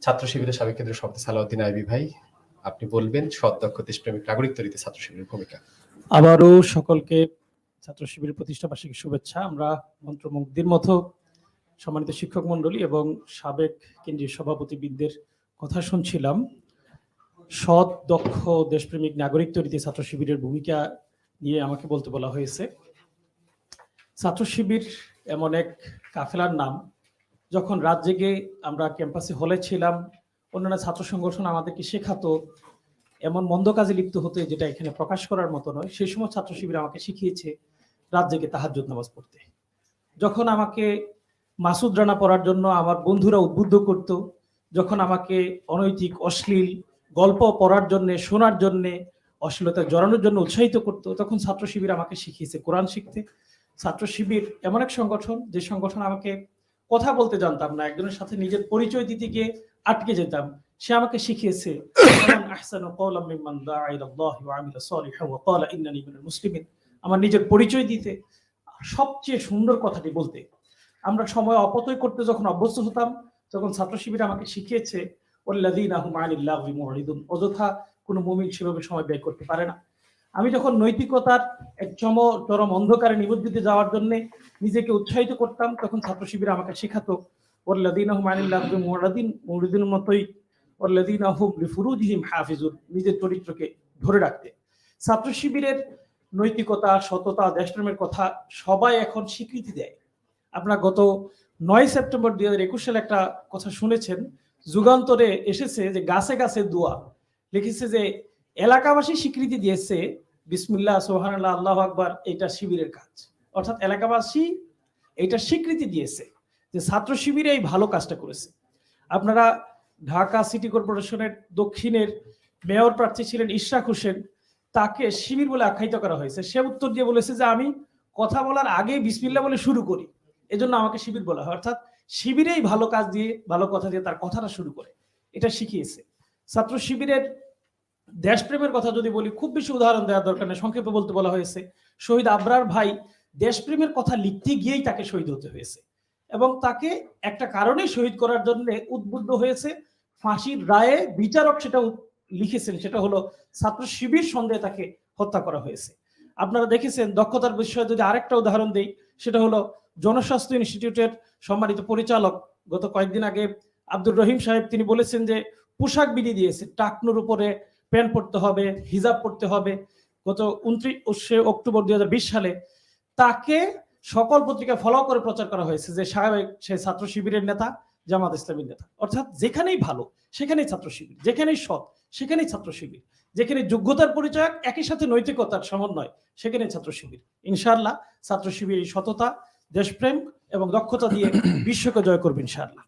ছাত্র শিবিরের সাবেক কেন্দ্রীয় সভাপতি সালাউদ্দিন আইবী ভাই, আপনি বলবেন সৎ দক্ষ দেশপ্রেমিক নাগরিক তৈরিতে ছাত্র শিবিরের ভূমিকা। আবারও সকলকে ছাত্র শিবিরের প্রতিষ্ঠা বার্ষিকী শুভেচ্ছা। আমরা মন্ত্রমুগ্ধের মতো সম্মানিত শিক্ষক মন্ডলী এবং সাবেক কেন্দ্রীয় সভাপতিবৃন্দের কথা শুনছিলাম। সৎ দক্ষ দেশপ্রেমিক নাগরিক তৈরিতে ছাত্র শিবিরের ভূমিকা নিয়ে আমাকে বলতে বলা হয়েছে। ছাত্র শিবির এমন এক কাফেলার নাম, যখন রাত জেগে আমরা ক্যাম্পাসে হলে ছিলাম, অন্যান্য ছাত্র সংগঠন আমাদেরকে শেখাতো এমন মন্দ কাজে লিপ্ত হতে যেটা এখানে প্রকাশ করার মতো নয়। সেই সময় ছাত্র শিবির আমাকে শিখিয়েছে রাত জেগে তাহাজ্জুদ নামাজ পড়তে। যখন আমাকে মাসুদ রানা পড়ার জন্য আমার বন্ধুরা উদ্বুদ্ধ করত, যখন আমাকে অনৈতিক অশ্লীল গল্প পড়ার জন্য, শোনার জন্য, অশ্লীলতা জড়ানোর জন্য উৎসাহিত করতো, তখন ছাত্র শিবির আমাকে শিখিয়েছে কোরআন শিখতে। ছাত্র শিবির এমন এক সংগঠন, যে সংগঠন আমাকে কথা বলতে জানতাম না, একজনের সাথে নিজের পরিচয় দিতে গিয়ে আটকে যেতাম, সে আমাকে শিখিয়েছে আমার নিজের পরিচয় দিতে, সবচেয়ে সুন্দর কথাটি বলতে। আমরা সময় অপচয় করতে যখন অভ্যস্ত হতাম, তখন ছাত্র শিবির আমাকে শিখিয়েছে অযথা কোনো মুমিন সেভাবে সময় ব্যয় করতে পারে না। আমি যখন নৈতিকতার এক চরম অন্ধকারে নিবদ্ধিত যাওয়ার জন্য নিজেকে উৎসাহিত করতাম, তখন ছাত্র শিবির আমাকে শেখাতো মুরিদিন মতোই নিজের চরিত্রকে ধরে রাখতে। ছাত্র শিবিরের নৈতিকতা, সততা, দেশপ্রেমের কথা সবাই এখন স্বীকৃতি দেয়। আপনারা গত 9 সেপ্টেম্বর 2021 সালে একটা কথা শুনেছেন, যুগান্তরে এসেছে যে গাছে গাছে দোয়া লিখেছে যে এলাকাবাসী স্বীকৃতি দিয়েছে বিসমিল্লাহ সুবহানাল্লাহ আল্লাহু আকবার, এটা শিবিরের কাজ। অর্থাৎ এলাকাবাসী এটা স্বীকৃতি দিয়েছে যে ছাত্র শিবির এই ভালো কাজটা করেছে। আপনারা ঢাকা সিটি কর্পোরেশনের দক্ষিণের মেয়র প্রার্থী ছিলেন ইশরাক হোসেন, তাকে শিবির বলে আখ্যায়িত করা হয়েছে। সে উত্তর দিয়ে বলেছে যে আমি কথা বলার আগে বিসমিল্লাহ বলে শুরু করি, এজন্য আমাকে শিবির বলা হয়। অর্থাৎ শিবিরেই ভালো কাজ দিয়ে, ভালো কথা দিয়ে তার কথাটা শুরু করে, এটা শিখিয়েছে। ছাত্র শিবিরের দেশপ্রেমের কথা যদি বলি, খুব বেশি উদাহরণ দেওয়ার দরকার নেই, সংক্ষেপে বলতে বলা হয়েছে। শহীদ আবরার ভাই দেশপ্রেমের কথা লিখতে গিয়েই তাকে শহীদ হতে হয়েছে, এবং তাকে একটা কারণেই শহীদ করার জন্য উদ্বুদ্ধ হয়েছে। ফাঁসির রায়ে বিচারক সেটা লিখেছেন, সেটা হলো ছাত্র শিবির সন্দেহে তাকে হত্যা করা হয়েছে। আপনারা দেখেছেন দক্ষতার বিষয়ে যদি আরেকটা উদাহরণ দেই, সেটা হলো জনস্বাস্থ্য ইনস্টিটিউটের সম্মানিত পরিচালক গত কয়েকদিন আগে আব্দুর রহিম সাহেব, তিনি বলেছেন যে পোশাক বিধি দিয়েছে, টাকনুর উপরে প্যান্ট পরতে হবে, হিজাব পরতে হবে। গত 29 অক্টোবর 2020 সালে তাকে সকল পত্রিকা ফলো করে প্রচার করা হয়েছে যে সে ছাত্র শিবিরের নেতা, জামাত ইসলামীর নেতা। অর্থাৎ যেখানেই ভালো সেখানেই ছাত্র শিবির, যেখানেই সৎ সেখানেই ছাত্র শিবির, যেখানে যোগ্যতার পরিচয় একই সাথে নৈতিকতার সমন্বয় সেখানেই ছাত্র শিবির। ইনশাআল্লাহ ছাত্র শিবির এই সততা, দেশপ্রেম এবং দক্ষতা দিয়ে বিশ্বকে জয় করবে ইনশাআল্লাহ।